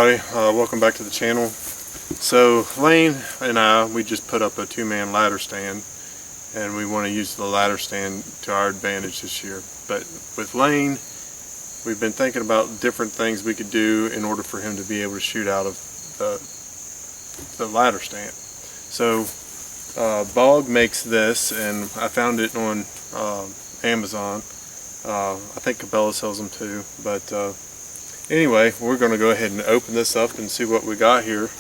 everybody, welcome back to the channel. So Lane and we just put up a two-man ladder stand, and we want to use the ladder stand to our advantage this year. But with Lane, we've been thinking about different things we could do in order for him to be able to shoot out of the ladder stand. So BOG makes this, and I found it on Amazon. I think Cabela sells them too, but anyway, we're going to go ahead and open this up and see what we got here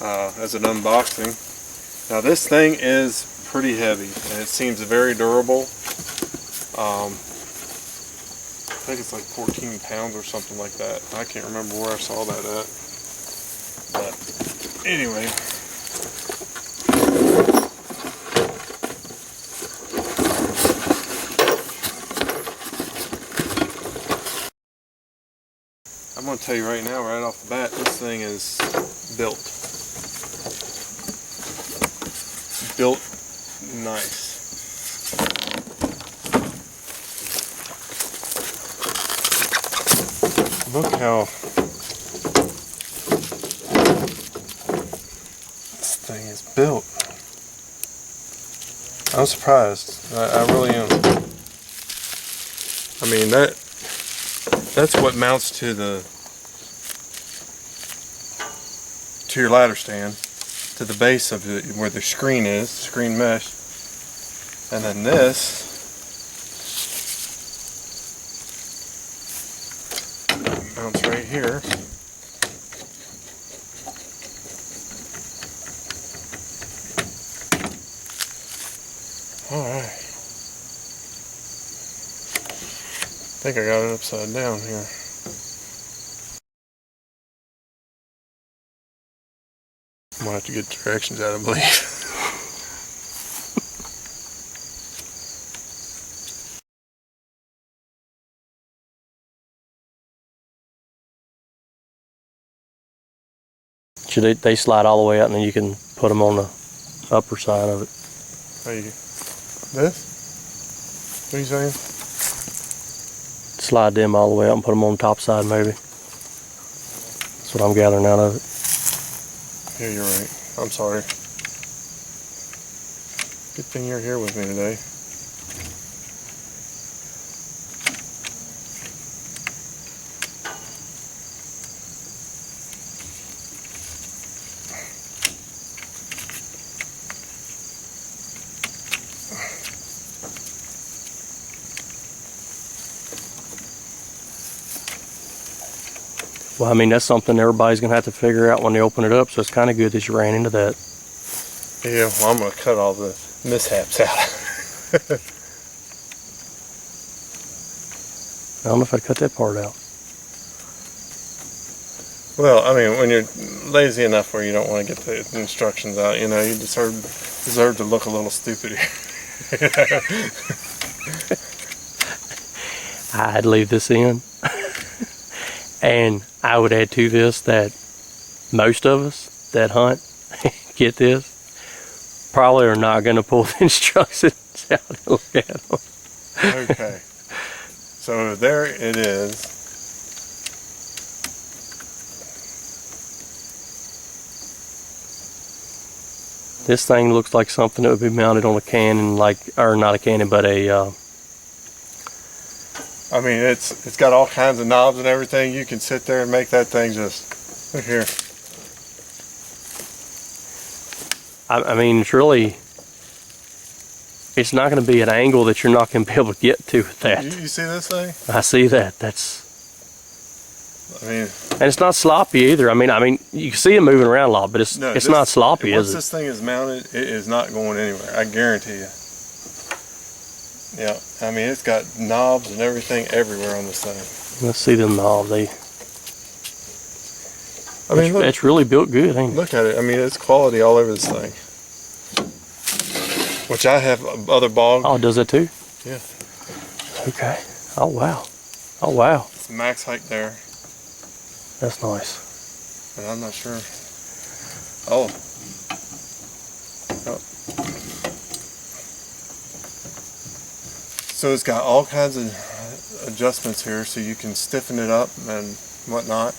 as an unboxing. Now this thing is pretty heavy, and it seems very durable. I think it's like 14 pounds or something like that. I can't remember where I saw that at. But anyway. I'm going to tell you right now, right off the bat, this thing is built nice. Look how this thing is built. I'm surprised. I really am. I mean, that's what mounts to your ladder stand, to the base of it where the screen is, screen mesh, and then this mounts right here. Alright. I think I got it upside down here. I'm gonna have to get directions out, I believe. Should they slide all the way out, and then you can put them on the upper side of it. How you, this? What are you saying? Slide them all the way out and put them on the top side, maybe. That's what I'm gathering out of it. Yeah, you're right. I'm sorry. Good thing you're here with me today. Well, I mean, that's something everybody's going to have to figure out when they open it up, so it's kind of good that you ran into that. Yeah, well, I'm going to cut all the mishaps out. I don't know if I'd cut that part out. Well, I mean, when you're lazy enough where you don't want to get the instructions out, you know, you deserve to look a little stupid here. I'd leave this in. And I would add to this that most of us that hunt, get this, probably are not going to pull the instructions out and look at them. Okay. So there it is. This thing looks like something that would be mounted on a cannon, or not a cannon, but a... I mean, it's got all kinds of knobs and everything. You can sit there and make that thing just, look here. I mean, it's really, it's not going to be an angle that you're not going to be able to get to with that. You see this thing? I see that. I mean, and it's not sloppy either. I mean, you can see it moving around a lot, but it's not sloppy, is it? Once this thing is mounted, it is not going anywhere. I guarantee you. Yeah, I mean, it's got knobs and everything everywhere on this thing. Let's see them knobs. I mean, look, it's really built good, ain't it? Look at it. I mean, it's quality all over this thing. Which I have other BOG. Oh, does it too? Yeah. Okay. Oh, wow. Oh, wow. It's max height there. That's nice. And I'm not sure. Oh. So it's got all kinds of adjustments here, so you can stiffen it up and whatnot.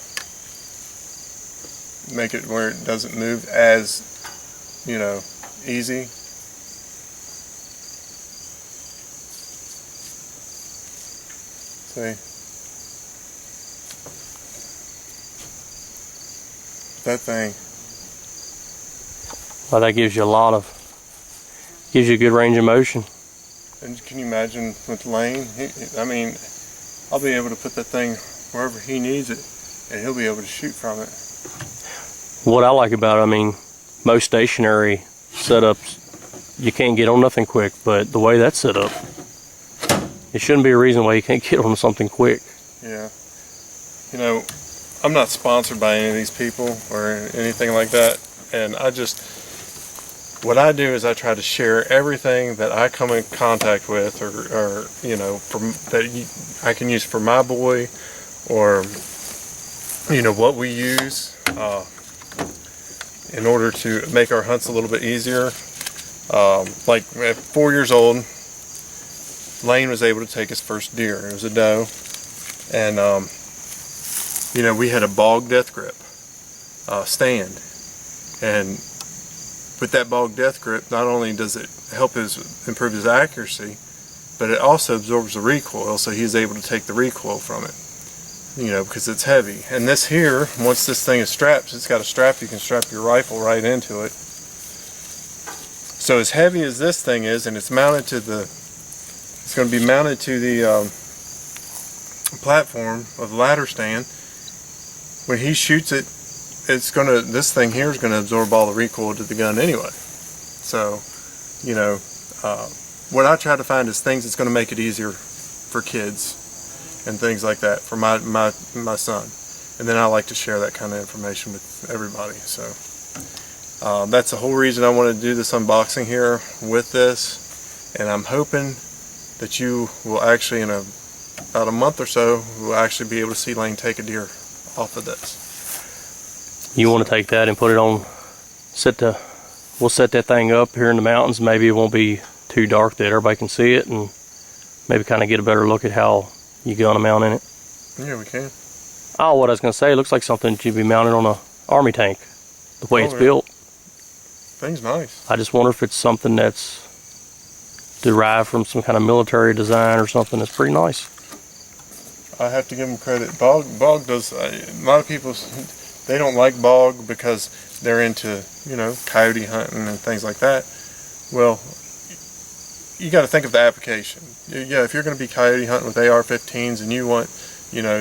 make it where it doesn't move as, easy. See? That thing. Well, that gives you gives you a good range of motion. And can you imagine with Lane? I'll be able to put that thing wherever he needs it, and he'll be able to shoot from it. What I like about it, most stationary setups, you can't get on nothing quick, but the way that's set up, it shouldn't be a reason why you can't get on something quick. Yeah. I'm not sponsored by any of these people or anything like that, and what I do is I try to share everything that I come in contact with, or that I can use for my boy, or what we use in order to make our hunts a little bit easier. Like at 4 years old, Lane was able to take his first deer. It was a doe, and we had a BOG death grip stand, and with that BOG death grip, not only does it help improve his accuracy, but it also absorbs the recoil, so he's able to take the recoil from it, because it's heavy. And this here, once this thing is strapped, it's got a strap, you can strap your rifle right into it. So as heavy as this thing is, and it's going to be mounted to the platform of the ladder stand, when he shoots it, this thing here is going to absorb all the recoil to the gun anyway. So, what I try to find is things that's going to make it easier for kids and things like that, for my son. And then I like to share that kind of information with everybody. So that's the whole reason I wanted to do this unboxing here with this. And I'm hoping that you will actually, in about a month or so, will actually be able to see Lane take a deer off of this. You want to take that and put it on, we'll set that thing up here in the mountains. Maybe it won't be too dark that everybody can see it, and maybe kind of get a better look at how you gun a mount in it. Yeah, we can. Oh, what I was going to say, it looks like something that you'd be mounted on a army tank, the way it's built. Thing's nice. I just wonder if it's something that's derived from some kind of military design or something that's pretty nice. I have to give them credit. BOG does, a lot of people, they don't like BOG because they're into, coyote hunting and things like that. Well, you got to think of the application. Yeah, if you're going to be coyote hunting with AR-15s and you want,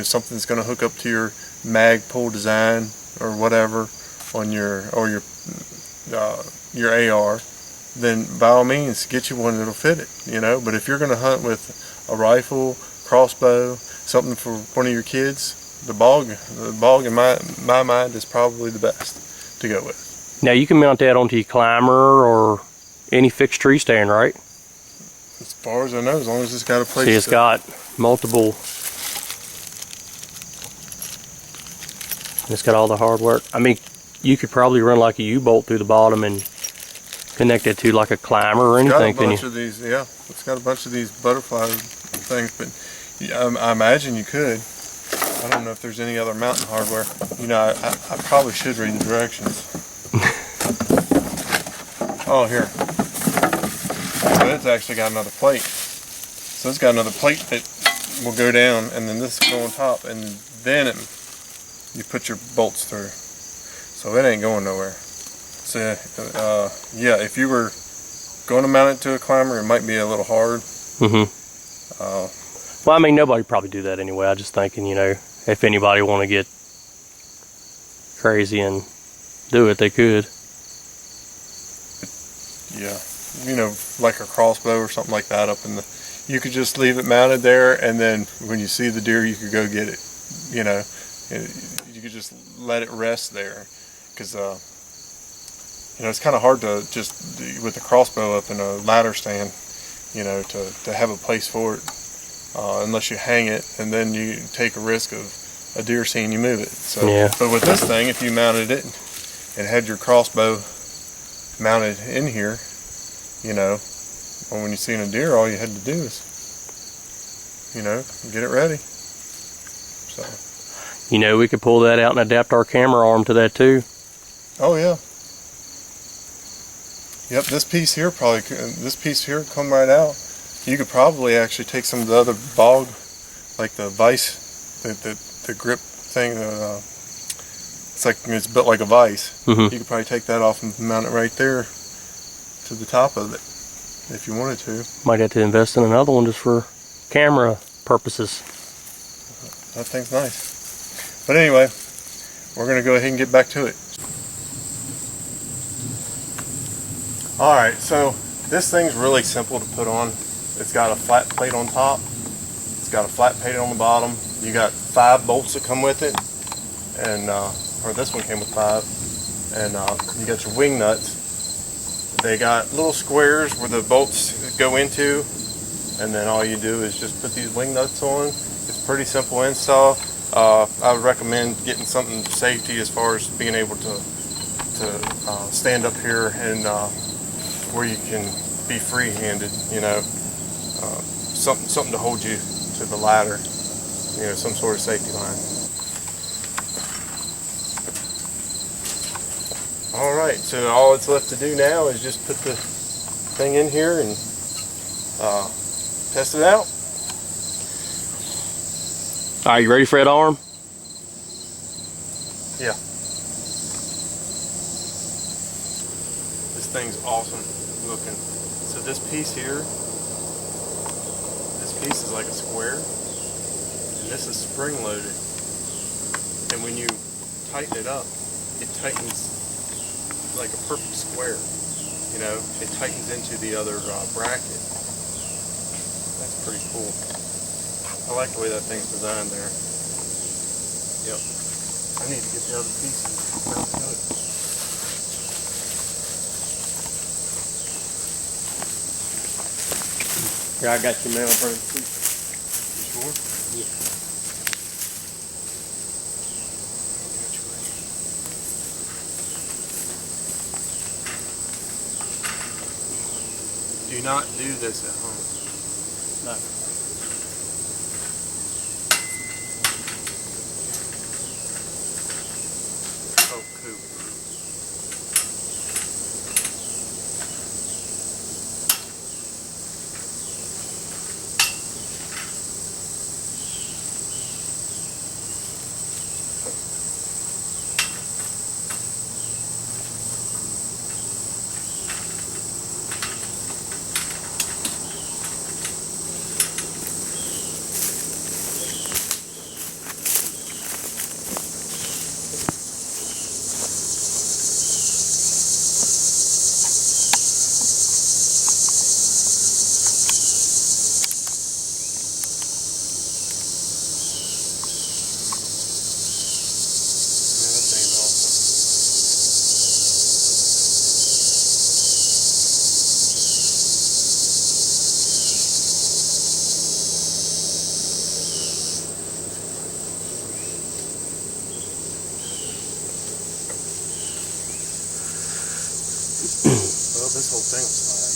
something that's going to hook up to your mag pull design or whatever on your AR, then by all means get you one that'll fit it. But if you're going to hunt with a rifle, crossbow, something for one of your kids, the BOG in my mind is probably the best to go with. Now you can mount that onto your climber or any fixed tree stand, right? As far as I know, as long as it's got a place. See, it's got multiple. It's got all the hard work. You could probably run like a U-bolt through the bottom and connect it to like a climber or anything. It's got a bunch of these, yeah. It's got a bunch of these butterfly things, but I imagine you could. I don't know if there's any other mountain hardware. I probably should read the directions. Oh, here. So it's actually got another plate. So it's got another plate that will go down, and then this will go on top, and then you put your bolts through. So it ain't going nowhere. So yeah, if you were going to mount it to a climber, it might be a little hard. Well, nobody probably do that anyway. I just thinking, if anybody want to get crazy and do it, they could. Yeah, like a crossbow or something like that up in the. You could just leave it mounted there, and then when you see the deer, you could go get it. You could just let it rest there, because it's kind of hard to just with the crossbow up in a ladder stand, to have a place for it. Unless you hang it, and then you take a risk of a deer seeing you move it. So, yeah. But with this thing, if you mounted it and had your crossbow mounted in here, when you seen a deer, all you had to do is, get it ready. So. We could pull that out and adapt our camera arm to that too. Oh yeah. Yep, this piece here come right out. You could probably actually take some of the other BOG, like the vise, the grip thing. It's built like a vise. Mm-hmm. You could probably take that off and mount it right there to the top of it if you wanted to. Might have to invest in another one just for camera purposes. That thing's nice. But anyway, we're going to go ahead and get back to it. Alright, so this thing's really simple to put on. It's got a flat plate on top. It's got a flat plate on the bottom. You got 5 bolts that come with it. And or this one came with 5. And you got your wing nuts. They got little squares where the bolts go into. And then all you do is just put these wing nuts on. It's pretty simple install. I would recommend getting something safety as far as being able to stand up here and where you can be free-handed, you know, something to hold you to the ladder, you know, some sort of safety line. All right, so all that's left to do now is just put the thing in here and test it out. All right, you ready for that arm? Yeah. This thing's awesome looking. So this piece here, this piece is like a square, and this is spring loaded. And when you tighten it up, it tightens like a perfect square. You know, it tightens into the other bracket. That's pretty cool. I like the way that thing's designed there. Yep. I need to get the other pieces mounted to it. Yeah, I got your mail, bro. You sure? Yeah. Do not do this at home. No. Oh, cool. Well, this whole thing will slide.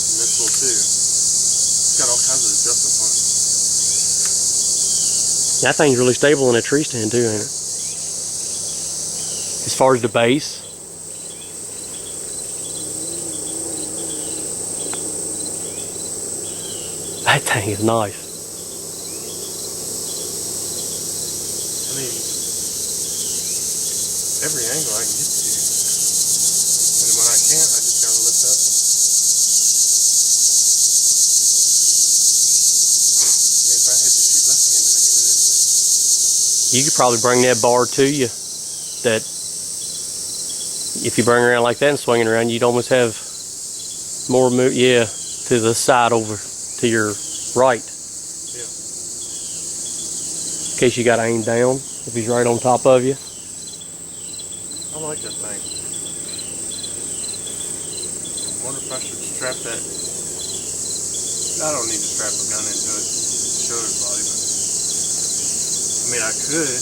And this will too. It's got all kinds of adjustments on it. That thing's really stable in a tree stand too, ain't it? As far as the base. That thing is nice. I mean, every angle I can get to. And when I can't, I just gotta lift up. I mean, if I had to shoot left-handed, I could. You could probably bring that bar to you. That if you bring it around like that and swing it around, you'd almost have more move. Yeah, to the side over to your right. Yeah. In case you got to aim down, if he's right on top of you. I like that thing. I wonder if I should strap that. I don't need to strap a gun into it to show everybody, but I mean, I could.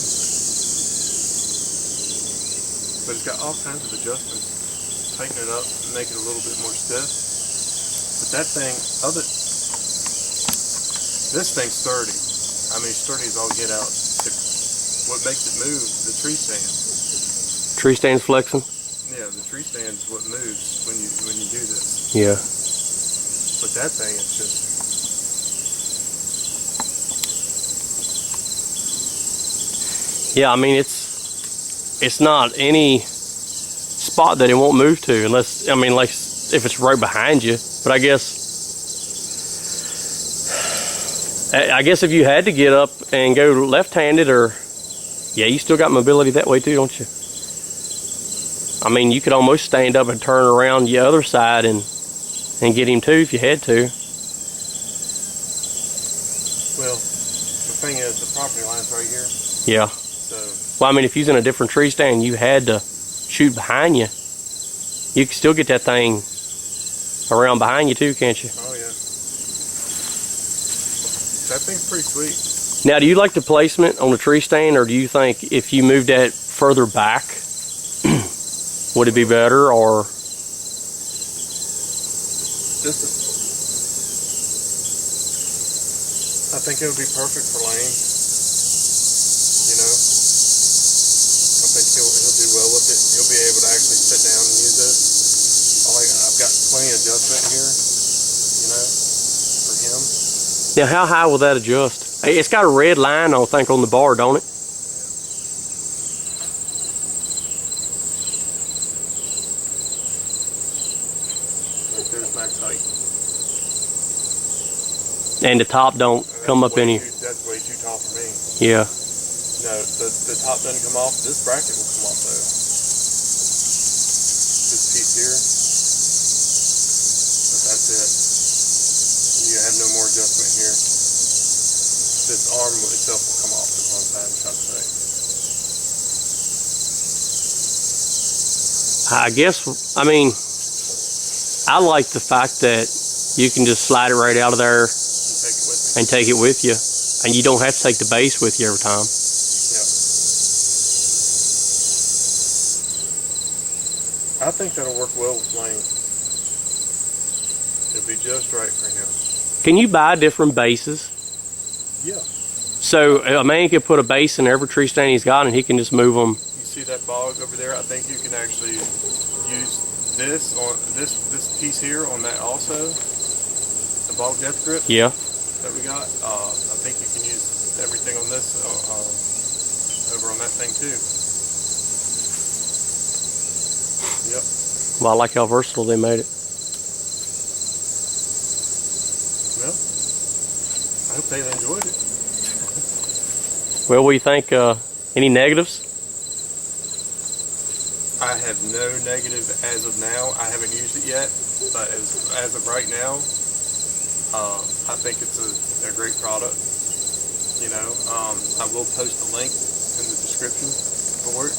But it's got all kinds of adjustments. Tighten it up, make it a little bit more stiff. But that thing, this thing's sturdy. I mean, sturdy as all get out. The what makes it move, the tree stand. Tree stand's flexing? Yeah, the tree stand is what moves when you do this. Yeah. But that thing is just... Yeah, I mean, it's not any spot that it won't move to unless, I mean, like if it's right behind you. But I guess if you had to get up and go left-handed, or yeah, you still got mobility that way too, don't you? I mean, you could almost stand up and turn around the other side and get him too if you had to. Well, the thing is, the property line's right here. Yeah. So. Well, I mean, if he's in a different tree stand, you had to shoot behind you. You can still get that thing around behind you too, can't you? Oh yeah. That thing's pretty sweet. Now, do you like the placement on the tree stand, or do you think if you moved that further back, would it be better, or? I think it would be perfect for Lane. You know, I think he'll do well with it. He'll be able to actually sit down and use it. I've got plenty of adjustment here, you know, for him. Now, how high will that adjust? It's got a red line, I think, on the bar, don't it? There's max height. And the top don't come up any. That's way too tall for me. Yeah. No, the top doesn't come off. This bracket will come off though. This piece here. But that's it. You have no more adjustment here. This arm itself will come off, is what I'm trying to say. I guess, I mean, I like the fact that you can just slide it right out of there and take it with you. And you don't have to take the base with you every time. Yeah. I think that'll work well with Lane. It'll be just right for him. Can you buy different bases? Yeah. So a man could put a base in every tree stand he's got and he can just move them. You see that BOG over there? I think you can actually use this on this piece here on that also. The BOG death grip. Yeah. That we got. I think you can use everything on this over on that thing too. Yep. Well, I like how versatile they made it. Well, I hope they enjoyed it. Well, what do you think? Any negatives? I have no negative as of now. I haven't used it yet, but as of right now, I think it's a great product. You know, I will post a link in the description for it.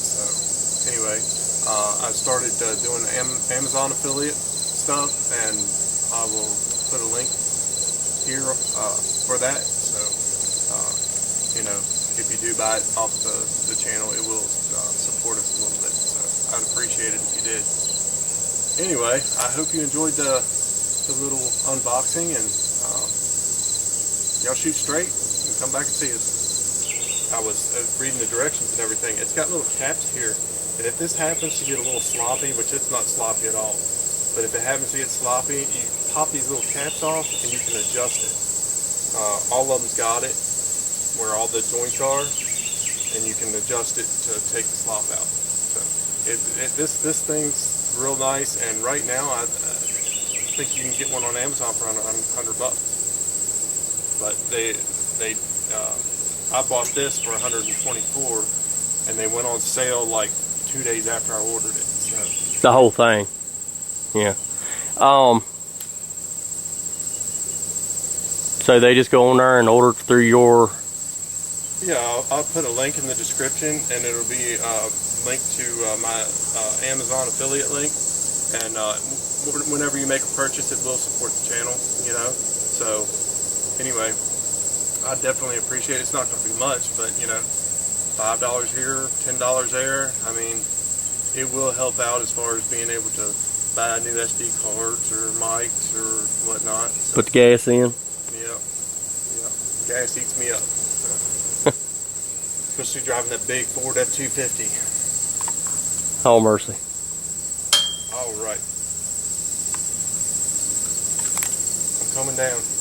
So anyway, I started doing Amazon affiliate stuff, and I will put a link here for that. So you know, if you do buy it off the channel, it will support us a little bit. So I'd appreciate it if you did. Anyway, I hope you enjoyed the little unboxing, and y'all shoot straight and come back and see us. I was reading the directions and everything. It's got little caps here, and if this happens to get a little sloppy, which it's not sloppy at all, but if it happens to get sloppy, you pop these little caps off and you can adjust it. All of them's got it where all the joints are, and you can adjust it to take the slop out. So this thing's real nice, and right now I think you can get one on Amazon for around $100. But I bought this for $124, and they went on sale like 2 days after I ordered it. So the whole thing. Yeah. So they just go on there and order it through your. Yeah, I'll put a link in the description, and it'll be linked to my Amazon affiliate link. And whenever you make a purchase, it will support the channel, you know. So anyway, I definitely appreciate it. It's not going to be much, but you know, $5 here, $10 there. I mean, it will help out as far as being able to buy new SD cards or mics or whatnot. So, put the gas in. yeah, gas eats me up. supposed to be driving that big Ford F-250. Oh, mercy. All right. I'm coming down.